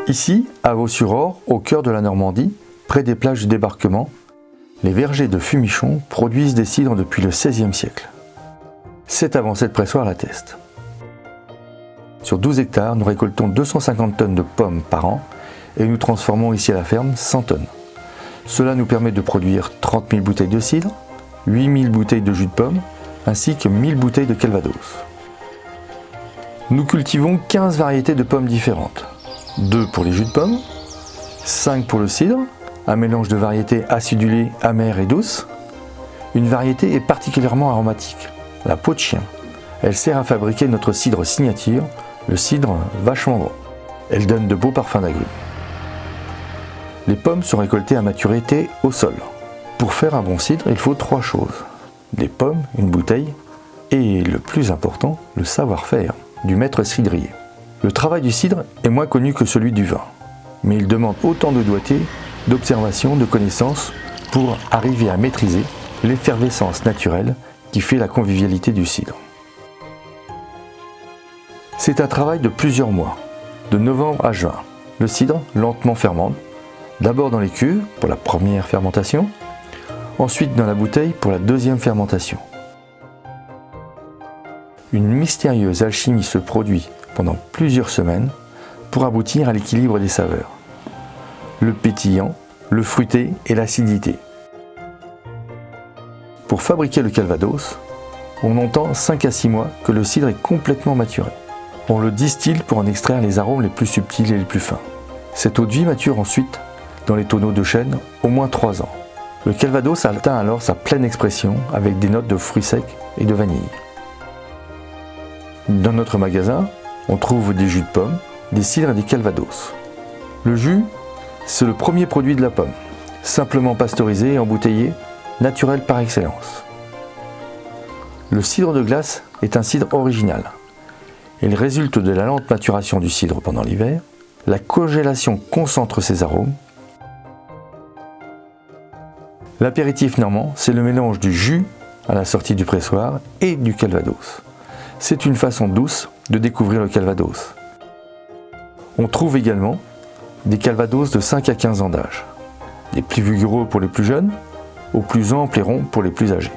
Ici, à Vaux-sur-Aure, au cœur de la Normandie, près des plages du débarquement, les vergers de Fumichon produisent des cidres depuis le XVIe siècle. Cette avancée de pressoir l'atteste. Sur 12 hectares, nous récoltons 250 tonnes de pommes par an et nous transformons ici à la ferme 100 tonnes. Cela nous permet de produire 30 000 bouteilles de cidre, 8 000 bouteilles de jus de pomme, ainsi que 1000 bouteilles de calvados. Nous cultivons 15 variétés de pommes différentes. 2 pour les jus de pomme, 5 pour le cidre, un mélange de variétés acidulées, amères et douces. Une variété est particulièrement aromatique, la peau de chien. Elle sert à fabriquer notre cidre signature, le cidre vachement gros. Elle donne de beaux parfums d'agrumes. Les pommes sont récoltées à maturité au sol. Pour faire un bon cidre, il faut 3 choses. Des pommes, une bouteille et, le plus important, le savoir-faire du maître cidrier. Le travail du cidre est moins connu que celui du vin, mais il demande autant de doigté, d'observation, de connaissances pour arriver à maîtriser l'effervescence naturelle qui fait la convivialité du cidre. C'est un travail de plusieurs mois, de novembre à juin. Le cidre lentement fermente, d'abord dans les cuves pour la première fermentation, ensuite dans la bouteille pour la deuxième fermentation. Une mystérieuse alchimie se produit pendant plusieurs semaines pour aboutir à l'équilibre des saveurs. Le pétillant, le fruité et l'acidité. Pour fabriquer le calvados, on entend 5 à 6 mois que le cidre est complètement maturé. On le distille pour en extraire les arômes les plus subtils et les plus fins. Cette eau-de-vie mature ensuite dans les tonneaux de chêne au moins 3 ans. Le calvados atteint alors sa pleine expression avec des notes de fruits secs et de vanille. Dans notre magasin, on trouve des jus de pomme, des cidres et des calvados. Le jus, c'est le premier produit de la pomme, simplement pasteurisé et embouteillé, naturel par excellence. Le cidre de glace est un cidre original. Il résulte de la lente maturation du cidre pendant l'hiver. La congélation concentre ses arômes. L'apéritif normand, c'est le mélange du jus à la sortie du pressoir et du calvados. C'est une façon douce de découvrir le calvados. On trouve également des calvados de 5 à 15 ans d'âge, des plus vigoureux pour les plus jeunes, aux plus amples et ronds pour les plus âgés.